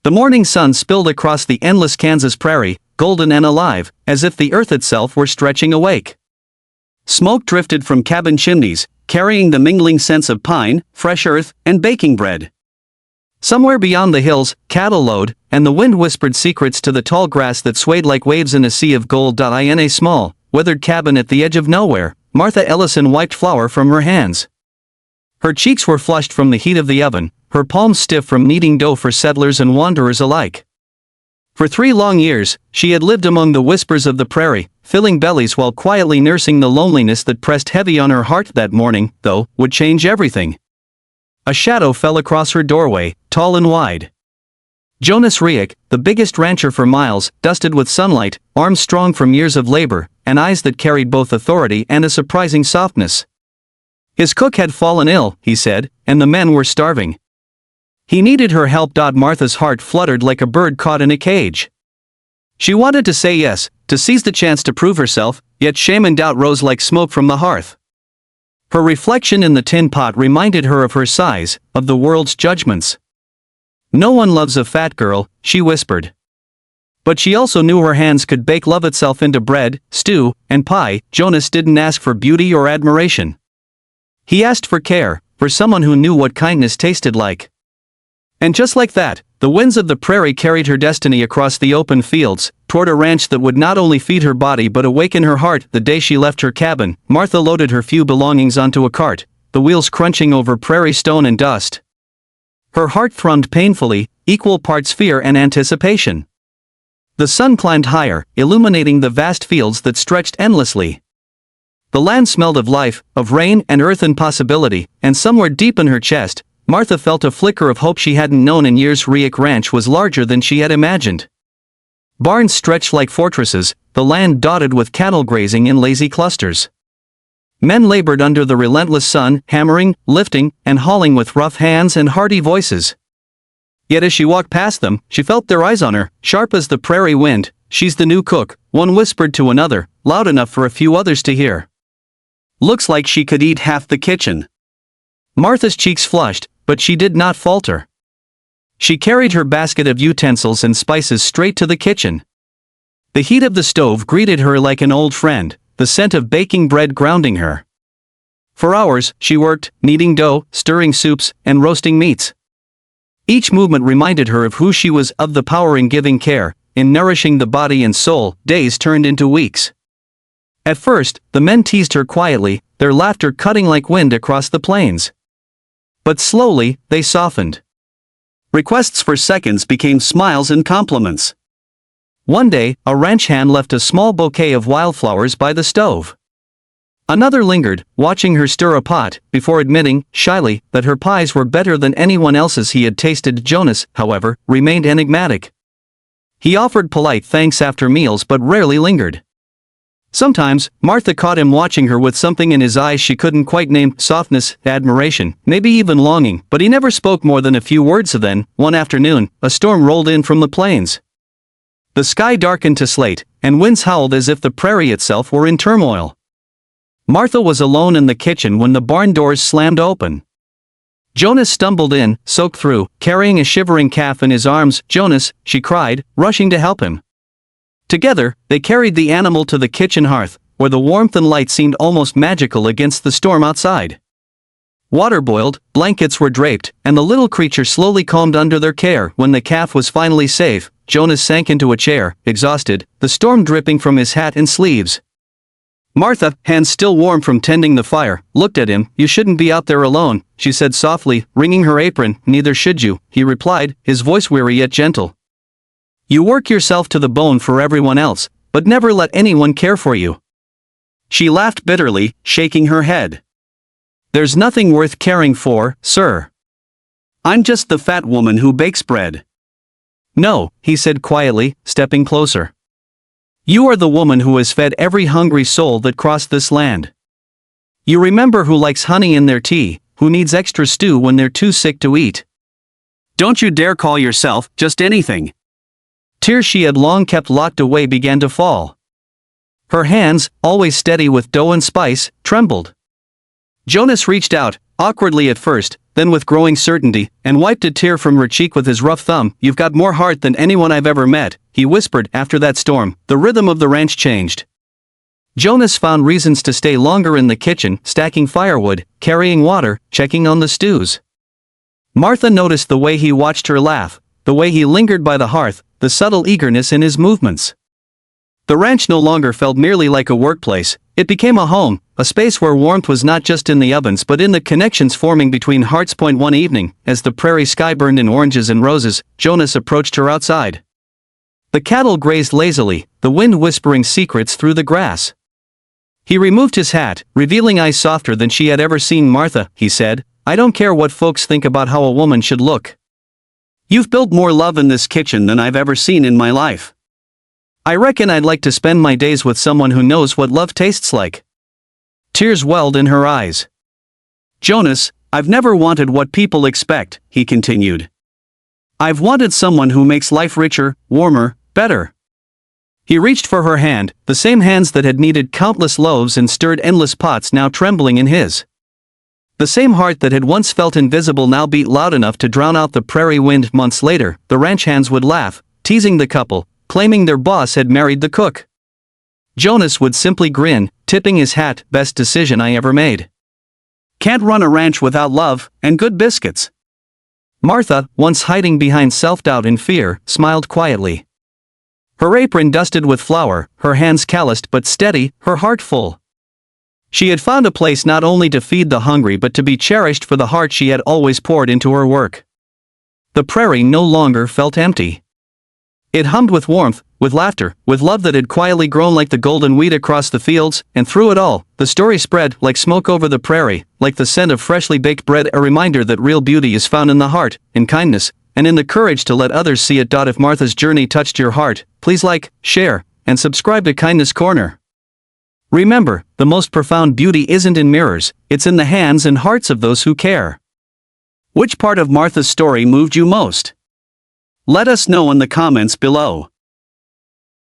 The morning sun spilled across the endless Kansas prairie, golden and alive, as if the earth itself were stretching awake. Smoke drifted from cabin chimneys, carrying the mingling scents of pine, fresh earth, and baking bread. Somewhere beyond the hills, cattle lowed, and the wind whispered secrets to the tall grass that swayed like waves in a sea of gold. In a small, weathered cabin at the edge of nowhere, Martha Ellison wiped flour from her hands. Her cheeks were flushed from the heat of the oven, her palms stiff from kneading dough for settlers and wanderers alike. For 3 long years, she had lived among the whispers of the prairie, filling bellies while quietly nursing the loneliness that pressed heavy on her heart. That morning, though, would change everything. A shadow fell across her doorway, tall and wide. Jonas Riek, the biggest rancher for miles, dusted with sunlight, arms strong from years of labor, and eyes that carried both authority and a surprising softness. His cook had fallen ill, he said, and the men were starving. He needed her help. Martha's heart fluttered like a bird caught in a cage. She wanted to say yes, to seize the chance to prove herself, yet shame and doubt rose like smoke from the hearth. Her reflection in the tin pot reminded her of her size, of the world's judgments. "No one loves a fat girl," she whispered. But she also knew her hands could bake love itself into bread, stew, and pie. Jonas didn't ask for beauty or admiration. He asked for care, for someone who knew what kindness tasted like. And just like that, the winds of the prairie carried her destiny across the open fields, toward a ranch that would not only feed her body but awaken her heart. The day she left her cabin, Martha loaded her few belongings onto a cart, the wheels crunching over prairie stone and dust. Her heart thrummed painfully, equal parts fear and anticipation. The sun climbed higher, illuminating the vast fields that stretched endlessly. The land smelled of life, of rain and earth and possibility, and somewhere deep in her chest, Martha felt a flicker of hope she hadn't known in years. Riek Ranch was larger than she had imagined. Barns stretched like fortresses, the land dotted with cattle grazing in lazy clusters. Men labored under the relentless sun, hammering, lifting, and hauling with rough hands and hearty voices. Yet as she walked past them, she felt their eyes on her, sharp as the prairie wind. "She's the new cook," one whispered to another, loud enough for a few others to hear. "Looks like she could eat half the kitchen." Martha's cheeks flushed, but she did not falter. She carried her basket of utensils and spices straight to the kitchen. The heat of the stove greeted her like an old friend, the scent of baking bread grounding her. For hours, she worked, kneading dough, stirring soups, and roasting meats. Each movement reminded her of who she was, of the power in giving care, in nourishing the body and soul. Days turned into weeks. At first, the men teased her quietly, their laughter cutting like wind across the plains. But slowly, they softened. Requests for seconds became smiles and compliments. One day, a ranch hand left a small bouquet of wildflowers by the stove. Another lingered, watching her stir a pot, before admitting, shyly, that her pies were better than anyone else's he had tasted. Jonas, however, remained enigmatic. He offered polite thanks after meals but rarely lingered. Sometimes, Martha caught him watching her with something in his eyes she couldn't quite name, softness, admiration, maybe even longing, but he never spoke more than a few words. Then, one afternoon, a storm rolled in from the plains. The sky darkened to slate, and winds howled as if the prairie itself were in turmoil. Martha was alone in the kitchen when the barn doors slammed open. Jonas stumbled in, soaked through, carrying a shivering calf in his arms. "Jonas," she cried, rushing to help him. Together, they carried the animal to the kitchen hearth, where the warmth and light seemed almost magical against the storm outside. Water boiled, blankets were draped, and the little creature slowly calmed under their care. When the calf was finally safe, Jonas sank into a chair, exhausted, the storm dripping from his hat and sleeves. Martha, hands still warm from tending the fire, looked at him. "You shouldn't be out there alone," she said softly, wringing her apron. "Neither should you," he replied, his voice weary yet gentle. "You work yourself to the bone for everyone else, but never let anyone care for you." She laughed bitterly, shaking her head. "There's nothing worth caring for, sir. I'm just the fat woman who bakes bread." "No," he said quietly, stepping closer. "You are the woman who has fed every hungry soul that crossed this land. You remember who likes honey in their tea, who needs extra stew when they're too sick to eat. Don't you dare call yourself just anything." Tears she had long kept locked away began to fall. Her hands, always steady with dough and spice, trembled. Jonas reached out, awkwardly at first, then with growing certainty, and wiped a tear from her cheek with his rough thumb. "You've got more heart than anyone I've ever met," he whispered. After that storm, the rhythm of the ranch changed. Jonas found reasons to stay longer in the kitchen, stacking firewood, carrying water, checking on the stews. Martha noticed the way he watched her laugh, the way he lingered by the hearth, the subtle eagerness in his movements. The ranch no longer felt merely like a workplace, it became a home, a space where warmth was not just in the ovens but in the connections forming between hearts. One evening, as the prairie sky burned in oranges and roses, Jonas approached her outside. The cattle grazed lazily, the wind whispering secrets through the grass. He removed his hat, revealing eyes softer than she had ever seen. "Martha," he said, "I don't care what folks think about how a woman should look. You've built more love in this kitchen than I've ever seen in my life. I reckon I'd like to spend my days with someone who knows what love tastes like." Tears welled in her eyes. "Jonas, I've never wanted what people expect," he continued. "I've wanted someone who makes life richer, warmer, better." He reached for her hand, the same hands that had kneaded countless loaves and stirred endless pots now trembling in his. The same heart that had once felt invisible now beat loud enough to drown out the prairie wind. Months later, the ranch hands would laugh, teasing the couple, claiming their boss had married the cook. Jonas would simply grin, tipping his hat. "Best decision I ever made. Can't run a ranch without love and good biscuits." Martha, once hiding behind self-doubt and fear, smiled quietly. Her apron dusted with flour, her hands calloused but steady, her heart full. She had found a place not only to feed the hungry but to be cherished for the heart she had always poured into her work. The prairie no longer felt empty. It hummed with warmth, with laughter, with love that had quietly grown like the golden wheat across the fields, and through it all, the story spread like smoke over the prairie, like the scent of freshly baked bread, a reminder that real beauty is found in the heart, in kindness, and in the courage to let others see it. If Martha's journey touched your heart, please like, share, and subscribe to Kindness Corner. Remember, the most profound beauty isn't in mirrors, it's in the hands and hearts of those who care. Which part of Martha's story moved you most? Let us know in the comments below.